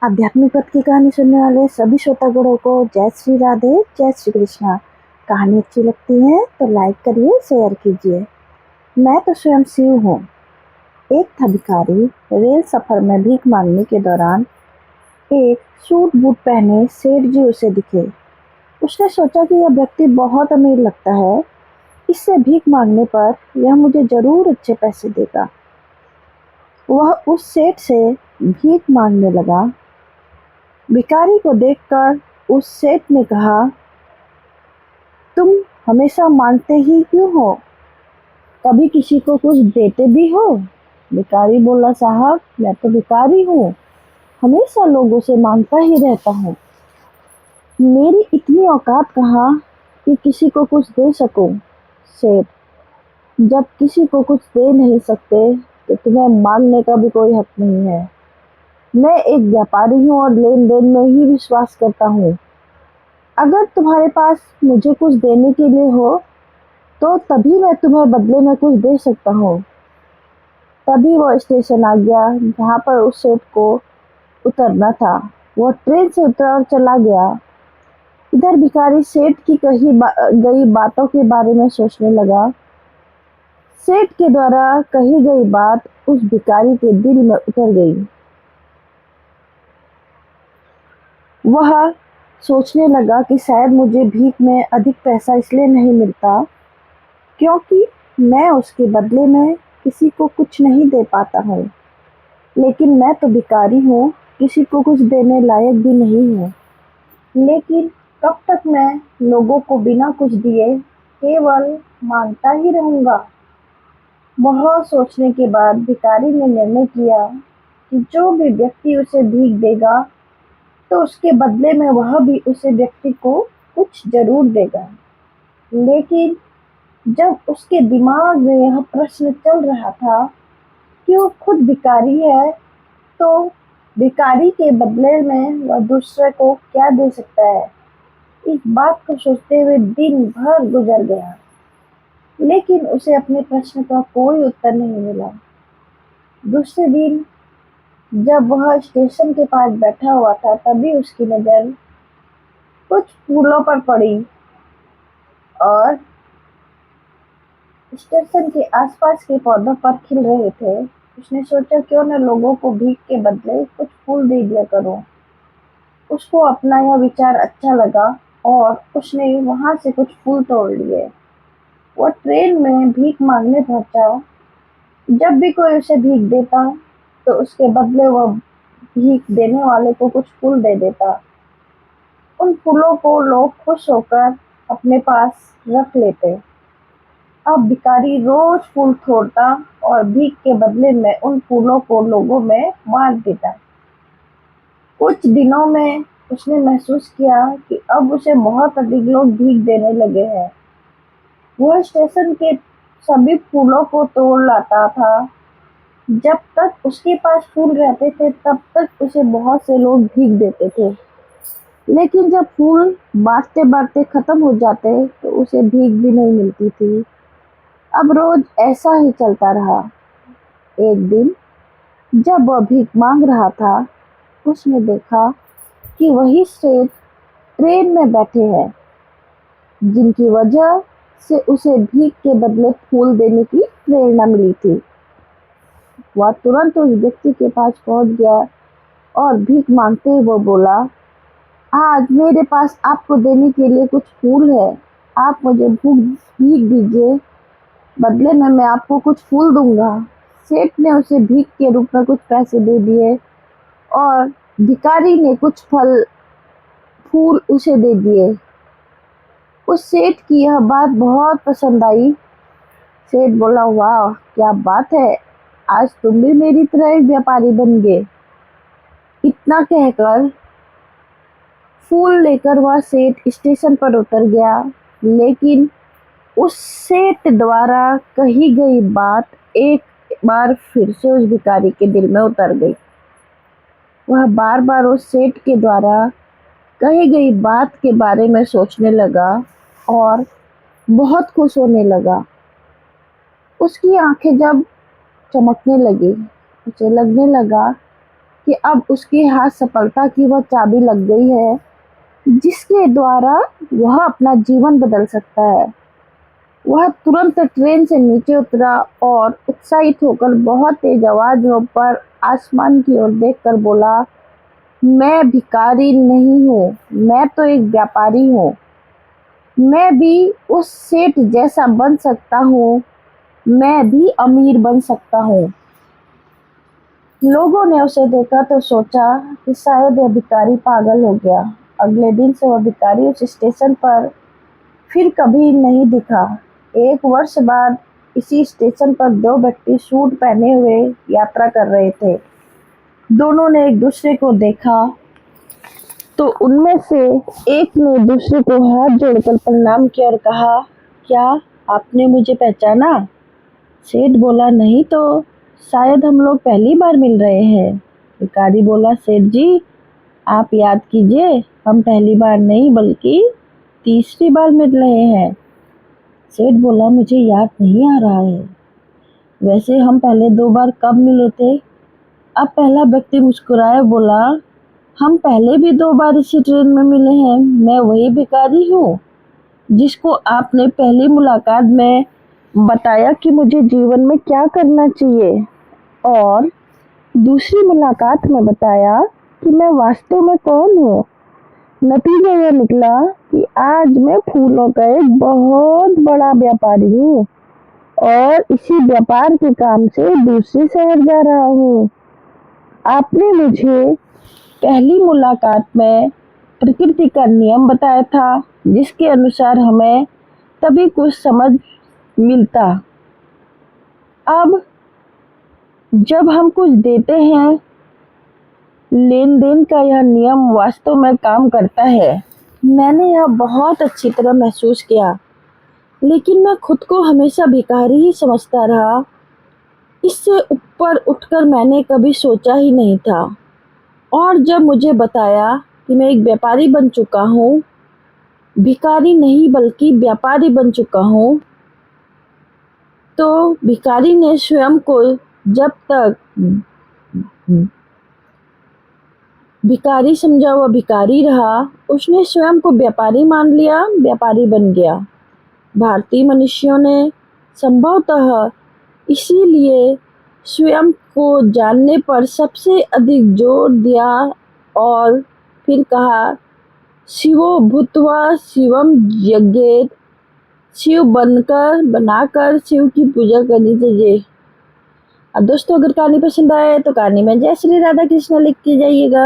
आध्यात्मिक पथ की कहानी सुनने वाले सभी श्रोतागणों को जय श्री राधे, जय श्री कृष्णा। कहानी अच्छी लगती है तो लाइक करिए, शेयर कीजिए। मैं तो स्वयं शिव हूँ। एक था भिखारी। रेल सफर में भीख मांगने के दौरान एक सूट बूट पहने सेठ जी उसे दिखे। उसने सोचा कि यह व्यक्ति बहुत अमीर लगता है, इससे भीख मांगने पर यह मुझे जरूर अच्छे पैसे देगा। वह उस सेठ से भीख मांगने लगा। भिखारी को देखकर उस सेठ ने कहा, तुम हमेशा मांगते ही क्यों हो? कभी किसी को कुछ देते भी हो? भिखारी बोला, साहब मैं तो भिखारी हूँ, हमेशा लोगों से मांगता ही रहता हूँ। मेरी इतनी औकात कहाँ कि किसी को कुछ दे सकूं। सेठ, जब किसी को कुछ दे नहीं सकते तो तुम्हें मांगने का भी कोई हक नहीं है। मैं एक व्यापारी हूँ और लेन देन में ही विश्वास करता हूँ। अगर तुम्हारे पास मुझे कुछ देने के लिए हो तो तभी मैं तुम्हें बदले में कुछ दे सकता हूँ। तभी वो स्टेशन आ गया जहाँ पर उस सेठ को उतरना था। वो ट्रेन से उतरा और चला गया। इधर भिखारी सेठ की गई बातों के बारे में सोचने लगा। सेठ के द्वारा कही गई बात उस भिखारी के दिल में उतर गई। वह सोचने लगा कि शायद मुझे भीख में अधिक पैसा इसलिए नहीं मिलता क्योंकि मैं उसके बदले में किसी को कुछ नहीं दे पाता हूँ। लेकिन मैं तो भिखारी हूँ, किसी को कुछ देने लायक भी नहीं हूँ। लेकिन कब तक मैं लोगों को बिना कुछ दिए केवल मांगता ही रहूँगा? बहुत सोचने के बाद भिखारी ने निर्णय किया कि जो भी व्यक्ति उसे भीख देगा तो उसके बदले में वह भी उसे व्यक्ति को कुछ जरूर देगा। लेकिन जब उसके दिमाग में यह प्रश्न चल रहा था कि वो खुद भिखारी है तो भिखारी के बदले में वह दूसरे को क्या दे सकता है, इस बात को सोचते हुए दिन भर गुजर गया। लेकिन उसे अपने प्रश्न का कोई उत्तर नहीं मिला। दूसरे दिन जब वह स्टेशन के पास बैठा हुआ था तभी उसकी नजर कुछ फूलों पर पड़ी और स्टेशन के आसपास के पौधों पर खिल रहे थे। उसने सोचा क्यों न लोगों को भीख के बदले कुछ फूल दे दिया करूं। उसको अपना यह विचार अच्छा लगा और उसने वहां से कुछ फूल तोड़ लिए। वो ट्रेन में भीख मांगने पहुंचा। जब भी कोई उसे भीख देता तो उसके बदले वह भीख देने वाले को कुछ फूल दे देता। उन फूलों को लोग खुश होकर अपने पास रख लेते। अब भिखारी रोज फूल तोड़ता और भीख के बदले में उन फूलों को लोगों में बांट देता। कुछ दिनों में उसने महसूस किया कि अब उसे बहुत अधिक लोग भीख देने लगे हैं। वह स्टेशन के सभी फूलों को तोड़ लाता था। जब तक उसके पास फूल रहते थे तब तक उसे बहुत से लोग भीख देते थे। लेकिन जब फूल बांटते बांटते खत्म हो जाते तो उसे भीख भी नहीं मिलती थी। अब रोज ऐसा ही चलता रहा। एक दिन जब वह भीख मांग रहा था, उसने देखा कि वही सेठ ट्रेन में बैठे हैं, जिनकी वजह से उसे भीख के बदले फूल देने की प्रेरणा मिली थी। वह तुरंत उस व्यक्ति के पास पहुंच गया और भीख मांगते हुए वो बोला, आज मेरे पास आपको देने के लिए कुछ फूल है, आप मुझे भीख दीजिए, बदले में मैं आपको कुछ फूल दूंगा। सेठ ने उसे भीख के रूप में कुछ पैसे दे दिए और भिखारी ने कुछ फूल उसे दे दिए। उस सेठ की यह बात बहुत पसंद आई। सेठ बोला, वाह क्या बात है, आज तुम भी मेरी तरह एक व्यापारी बन गए। इतना कहकर फूल लेकर वह सेठ स्टेशन पर उतर गया। लेकिन उस सेठ द्वारा कही गई बात एक बार फिर से उस भिखारी के दिल में उतर गई। वह बार बार उस सेठ के द्वारा कही गई बात के बारे में सोचने लगा और बहुत खुश होने लगा। उसकी आंखें जब चमकने लगी, उसे लगने लगा कि अब उसके हाथ सफलता की वह चाबी लग गई है जिसके द्वारा वह अपना जीवन बदल सकता है। वह तुरंत ट्रेन से नीचे उतरा और उत्साहित होकर बहुत तेज आवाज पर आसमान की ओर देखकर बोला, मैं भिखारी नहीं हूँ, मैं तो एक व्यापारी हूँ। मैं भी उस सेठ जैसा बन सकता हूँ, मैं भी अमीर बन सकता हूँ। लोगों ने उसे देखा तो सोचा कि शायद यह भिखारी पागल हो गया। अगले दिन से वह भिखारी उस स्टेशन पर फिर कभी नहीं दिखा। 1 वर्ष बाद इसी स्टेशन पर 2 व्यक्ति सूट पहने हुए यात्रा कर रहे थे। दोनों ने एक दूसरे को देखा तो उनमें से एक ने दूसरे को हाथ जोड़कर प्रणाम किया और कहा, क्या आपने मुझे पहचाना? सेठ बोला, नहीं तो, शायद हम लोग पहली बार मिल रहे हैं। भिखारी बोला, सेठ जी आप याद कीजिए, हम पहली बार नहीं बल्कि तीसरी बार मिल रहे हैं। सेठ बोला, मुझे याद नहीं आ रहा है। वैसे हम पहले 2 बार कब मिले थे? अब पहला व्यक्ति मुस्कुराया बोला, हम पहले भी 2 बार इसी ट्रेन में मिले हैं। मैं वही भिखारी हूँ जिसको आपने पहली मुलाकात में बताया कि मुझे जीवन में क्या करना चाहिए और दूसरी मुलाकात में बताया कि मैं वास्तव में कौन हूँ। नतीजा यह निकला कि आज मैं फूलों का एक बहुत बड़ा व्यापारी हूँ और इसी व्यापार के काम से दूसरे शहर जा रहा हूँ। आपने मुझे पहली मुलाकात में प्रकृति का नियम बताया था जिसके अनुसार हमें तभी कुछ समझ मिलता। अब जब हम कुछ देते हैं, लेन देन का यह नियम वास्तव में काम करता है। मैंने यह बहुत अच्छी तरह महसूस किया, लेकिन मैं खुद को हमेशा भिखारी ही समझता रहा। इससे ऊपर उठकर मैंने कभी सोचा ही नहीं था और जब मुझे बताया कि मैं एक व्यापारी बन चुका हूँ, भिखारी नहीं बल्कि व्यापारी बन चुका हूँ, तो भिखारी ने स्वयं को जब तक भिखारी समझा वह भिखारी रहा, उसने स्वयं को व्यापारी मान लिया, व्यापारी बन गया। भारतीय मनुष्यों ने संभवतः इसीलिए स्वयं को जानने पर सबसे अधिक जोर दिया और फिर कहा, शिवो भूत्वा शिवम जगेत, शिव बनाकर शिव की पूजा करनी चाहिए। अब दोस्तों अगर कहानी पसंद आए तो कहानी में जय श्री राधा कृष्ण लिख के जाइएगा।